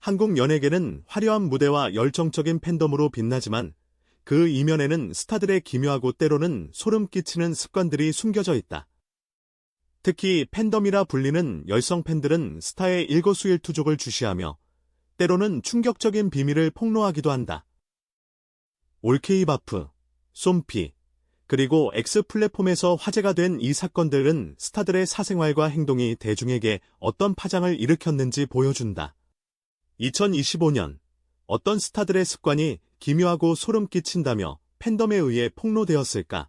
한국 연예계는 화려한 무대와 열정적인 팬덤으로 빛나지만 그 이면에는 스타들의 기묘하고 때로는 소름 끼치는 습관들이 숨겨져 있다. 특히 팬덤이라 불리는 열성 팬들은 스타의 일거수일투족을 주시하며 때로는 충격적인 비밀을 폭로하기도 한다. 올케이바프, 솜피, 그리고 X 플랫폼에서 화제가 된 이 사건들은 스타들의 사생활과 행동이 대중에게 어떤 파장을 일으켰는지 보여준다. 2025년, 어떤 스타들의 습관이 기묘하고 소름 끼친다며 팬덤에 의해 폭로되었을까?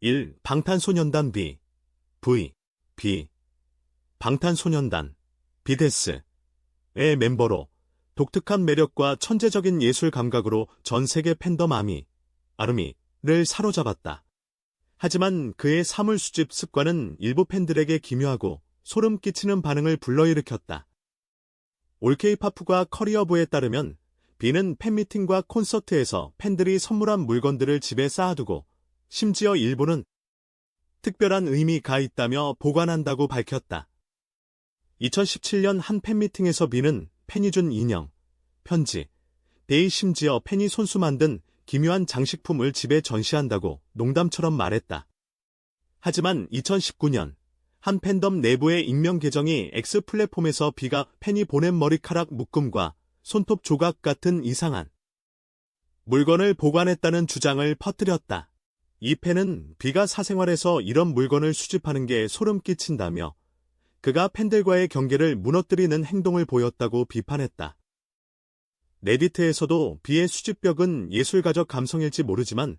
1. 방탄소년단 V. 방탄소년단, BTS의 멤버로 독특한 매력과 천재적인 예술 감각으로 전 세계 팬덤 아미를 사로잡았다. 하지만 그의 사물 수집 습관은 일부 팬들에게 기묘하고 소름 끼치는 반응을 불러일으켰다. 올케이파프가 커리어부에 따르면 B는 팬미팅과 콘서트에서 팬들이 선물한 물건들을 집에 쌓아두고 심지어 일부는 특별한 의미가 있다며 보관한다고 밝혔다. 2017년 한 팬미팅에서 B는 팬이 준 인형, 편지, 데이 심지어 팬이 손수 만든 기묘한 장식품을 집에 전시한다고 농담처럼 말했다. 하지만 2019년 한 팬덤 내부의 익명 계정이 X 플랫폼에서 B가 팬이 보낸 머리카락 묶음과 손톱 조각 같은 이상한 물건을 보관했다는 주장을 퍼뜨렸다. 이 팬은 B가 사생활에서 이런 물건을 수집하는 게 소름 끼친다며 그가 팬들과의 경계를 무너뜨리는 행동을 보였다고 비판했다. 레디트에서도 B의 수집벽은 예술가적 감성일지 모르지만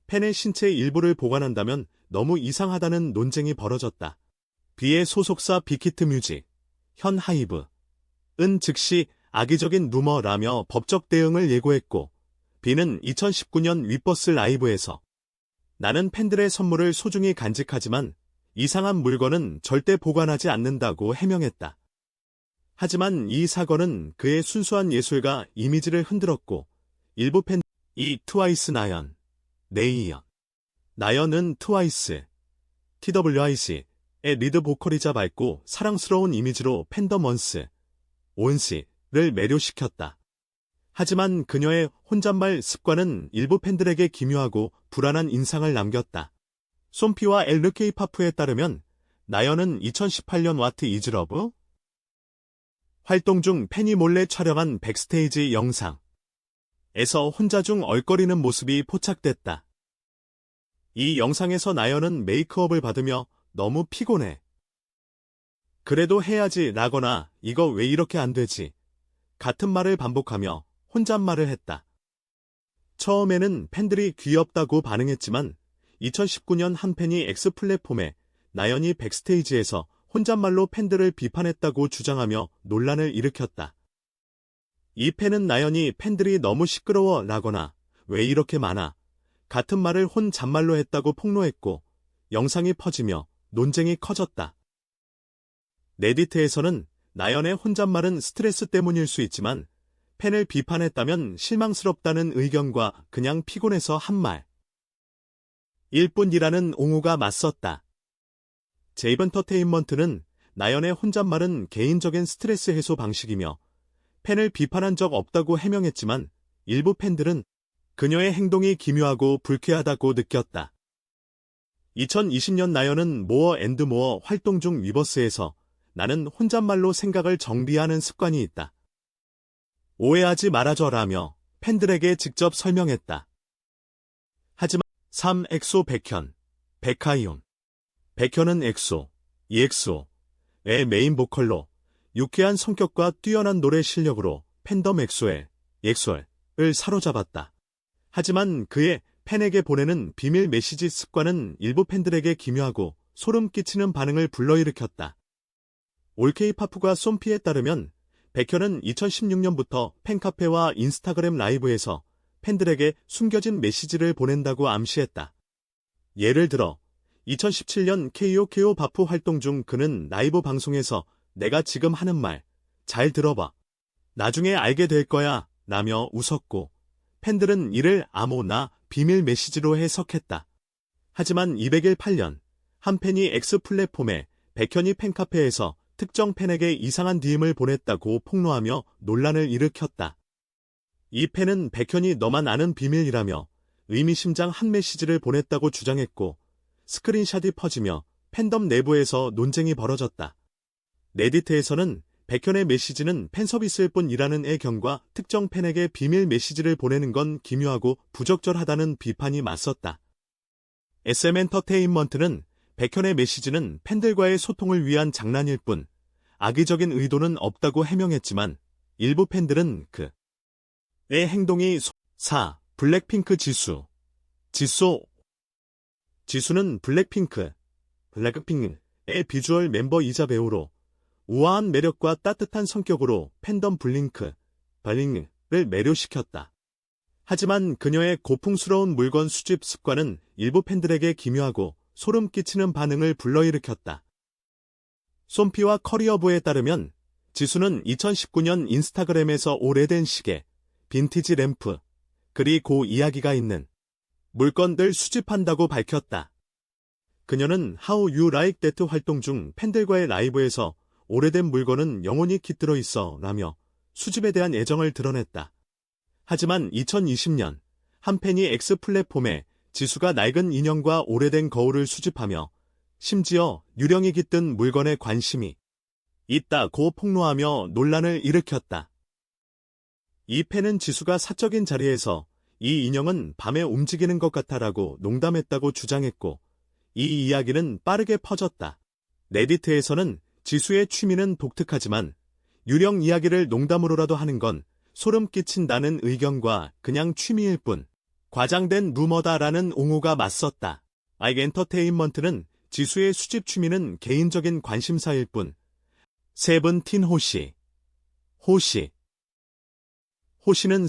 팬의 신체 일부를 보관한다면 너무 이상하다는 논쟁이 벌어졌다. B의 소속사 빅히트 뮤직, 현 하이브은 즉시 악의적인 루머라며 법적 대응을 예고했고 B는 2019년 윗버스 라이브에서 나는 팬들의 선물을 소중히 간직하지만 이상한 물건은 절대 보관하지 않는다고 해명했다. 하지만 이 사건은 그의 순수한 예술가 이미지를 흔들었고 일부 팬이 트와이스 나연은 트와이스, TWIC의 리드 보컬이자 밝고 사랑스러운 이미지로 팬덤 온씨를 매료시켰다. 하지만 그녀의 혼잣말 습관은 일부 팬들에게 기묘하고 불안한 인상을 남겼다. 솜피와 LK파프에 따르면 나연은 2018년 와트 이즈 러브 활동 중 팬이 몰래 촬영한 백스테이지 영상에서 혼자 중 얼거리는 모습이 포착됐다. 이 영상에서 나연은 메이크업을 받으며 너무 피곤해. 그래도 해야지 라거나 이거 왜 이렇게 안 되지? 같은 말을 반복하며 혼잣말을 했다. 처음에는 팬들이 귀엽다고 반응했지만 2019년 한 팬이 X 플랫폼에 나연이 백스테이지에서 혼잣말로 팬들을 비판했다고 주장하며 논란을 일으켰다. 이 팬은 나연이 팬들이 너무 시끄러워 라거나 왜 이렇게 많아 같은 말을 혼잣말로 했다고 폭로했고 영상이 퍼지며 논쟁이 커졌다. 레디트에서는 나연의 혼잣말은 스트레스 때문일 수 있지만 팬을 비판했다면 실망스럽다는 의견과 그냥 피곤해서 한 말 일뿐이라는 옹호가 맞섰다. 제이븐터테인먼트는 나연의 혼잣말은 개인적인 스트레스 해소 방식이며 팬을 비판한 적 없다고 해명했지만 일부 팬들은 그녀의 행동이 기묘하고 불쾌하다고 느꼈다. 2020년 나연은 모어 앤드 모어 활동 중 위버스에서 나는 혼잣말로 생각을 정리하는 습관이 있다. 오해하지 말아줘라며 팬들에게 직접 설명했다. 하지만 3. 엑소 백현 백현은 EXO의 메인 보컬로 유쾌한 성격과 뛰어난 노래 실력으로 팬덤 엑소를 사로잡았다. 하지만 그의 팬에게 보내는 비밀 메시지 습관은 일부 팬들에게 기묘하고 소름 끼치는 반응을 불러일으켰다. 올케이파프가 솜피에 따르면 백현은 2016년부터 팬카페와 인스타그램 라이브에서 팬들에게 숨겨진 메시지를 보낸다고 암시했다. 예를 들어 2017년 KOKO 바프 활동 중 그는 라이브 방송에서 내가 지금 하는 말 잘 들어봐. 나중에 알게 될 거야 라며 웃었고 팬들은 이를 암호나 비밀 메시지로 해석했다. 하지만 200일 8년 한 팬이 X 플랫폼에 백현이 팬카페에서 특정 팬에게 이상한 DM을 보냈다고 폭로하며 논란을 일으켰다. 이 팬은 백현이 너만 아는 비밀이라며 의미심장 한 메시지를 보냈다고 주장했고 스크린샷이 퍼지며 팬덤 내부에서 논쟁이 벌어졌다. 레디트에서는 백현의 메시지는 팬서비스일 뿐이라는 애경과 특정 팬에게 비밀 메시지를 보내는 건 기묘하고 부적절하다는 비판이 맞섰다. SM엔터테인먼트는 백현의 메시지는 팬들과의 소통을 위한 장난일 뿐 악의적인 의도는 없다고 해명했지만 일부 팬들은 그의 행동이 블랙핑크 지수는 블랙핑크의 비주얼 멤버이자 배우로 우아한 매력과 따뜻한 성격으로 팬덤 발링을 매료시켰다. 하지만 그녀의 고풍스러운 물건 수집 습관은 일부 팬들에게 기묘하고 소름 끼치는 반응을 불러일으켰다. 솜피와 커리어부에 따르면 지수는 2019년 인스타그램에서 오래된 시계, 빈티지 램프, 그리고 이야기가 있는 물건들 수집한다고 밝혔다. 그녀는 How You Like That 활동 중 팬들과의 라이브에서 오래된 물건은 영혼이 깃들어 있어 라며 수집에 대한 애정을 드러냈다. 하지만 2020년 한 팬이 X 플랫폼에 지수가 낡은 인형과 오래된 거울을 수집하며 심지어 유령이 깃든 물건에 관심이 있다고 폭로하며 논란을 일으켰다. 이 팬은 지수가 사적인 자리에서 이 인형은 밤에 움직이는 것 같아라고 농담했다고 주장했고 이 이야기는 빠르게 퍼졌다. 레디트에서는 지수의 취미는 독특하지만 유령 이야기를 농담으로라도 하는 건 소름 끼친다는 의견과 그냥 취미일 뿐 과장된 루머다라는 옹호가 맞섰다. 아이엔터테인먼트는 지수의 수집 취미는 개인적인 관심사일 뿐 세븐틴 호시는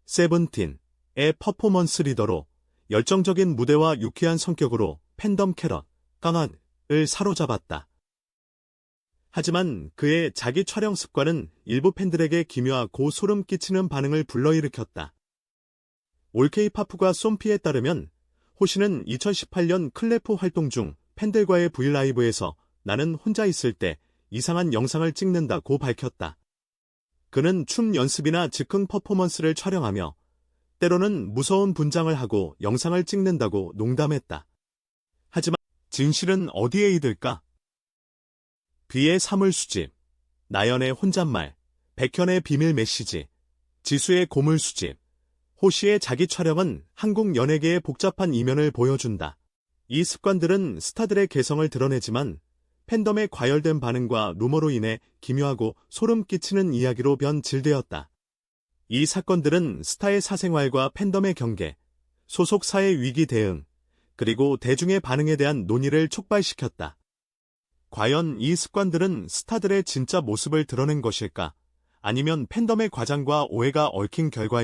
세븐틴의 퍼포먼스 리더로 열정적인 무대와 유쾌한 성격으로 팬덤 캐럿 강한을 사로잡았다. 하지만 그의 자기 촬영 습관은 일부 팬들에게 기묘하고 소름 끼치는 반응을 불러일으켰다. 올케이파프가 솜피에 따르면 호시는 2018년 클래프 활동 중 팬들과의 브이라이브에서 나는 혼자 있을 때 이상한 영상을 찍는다고 밝혔다. 그는 춤 연습이나 즉흥 퍼포먼스를 촬영하며 때로는 무서운 분장을 하고 영상을 찍는다고 농담했다. 하지만 진실은 어디에 있을까? 비의 사물 수집, 나연의 혼잣말, 백현의 비밀 메시지, 지수의 고물 수집, 호시의 자기 촬영은 한국 연예계의 복잡한 이면을 보여준다. 이 습관들은 스타들의 개성을 드러내지만 팬덤의 과열된 반응과 루머로 인해 기묘하고 소름 끼치는 이야기로 변질되었다. 이 사건들은 스타의 사생활과 팬덤의 경계, 소속 사의 위기 대응, 그리고 대중의 반응에 대한 논의를 촉발시켰다. 과연 이 습관들은 스타들의 진짜 모습을 드러낸 것일까? 아니면 팬덤의 과장과 오해가 얽힌 결과일까?